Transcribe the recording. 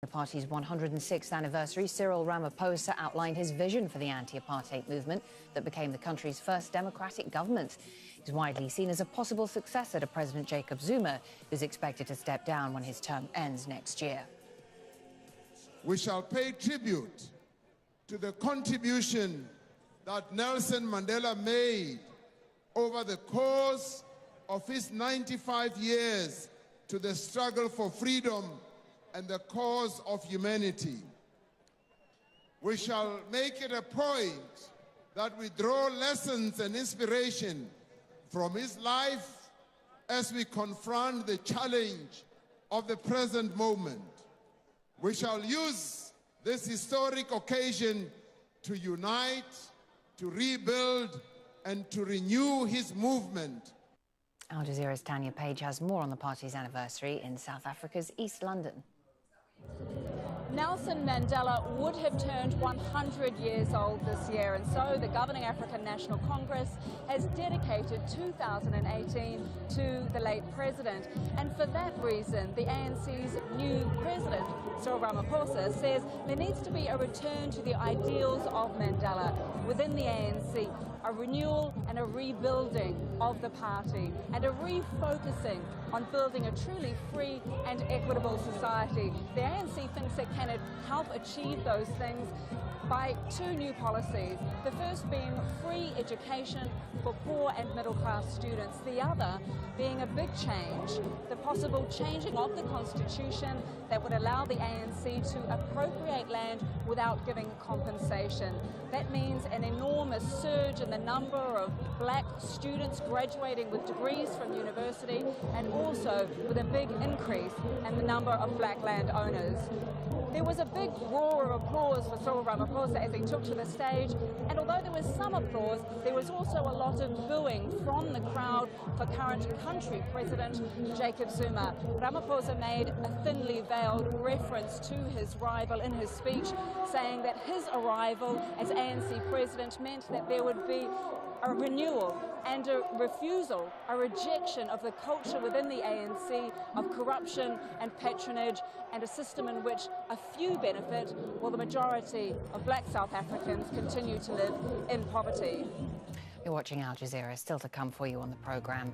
The party's 106th anniversary, Cyril Ramaphosa outlined his vision for the anti-apartheid movement that became the country's first democratic government. He's widely seen as a possible successor to President Jacob Zuma, who's expected to step down when his term ends next year. We shall pay tribute to the contribution that Nelson Mandela made over the course of his 95 years to the struggle for freedom and the cause of humanity. We shall make it a point that we draw lessons and inspiration from his life as we confront the challenge of the present moment. We shall use this historic occasion to unite, to rebuild, and to renew his movement. Al Jazeera's Tanya Page has more on the party's anniversary in South Africa's East London. Nelson Mandela would have turned 100 years old this year, and so the governing African National Congress has dedicated 2018 to the late president. And for that reason, the ANC's new president, Cyril Ramaphosa, says there needs to be a return to the ideals of Mandela within the ANC, a renewal and a rebuilding of the party, and a refocusing on building a truly free and equitable society. The ANC thinks it can help achieve those things by two new policies. The first being free education for poor and middle-class students. The other being a big change, the possible changing of the Constitution that would allow the ANC to appropriate land without giving compensation. That means an enormous surge in the number of black students graduating with degrees from university, and also with a big increase in the number of black landowners. There was a big roar of applause for Cyril Ramaphosa as he took to the stage, and although there was some applause, there was also a lot of booing from the crowd for current country president Jacob Zuma. Ramaphosa made a thinly veiled reference to his rival in his speech, saying that his arrival as ANC president meant that there would be a renewal and a refusal, a rejection of the culture within the ANC of corruption and patronage, and a system in which a few benefit while the majority of black South Africans continue to live in poverty. You're watching Al Jazeera. Still to come for you on the programme.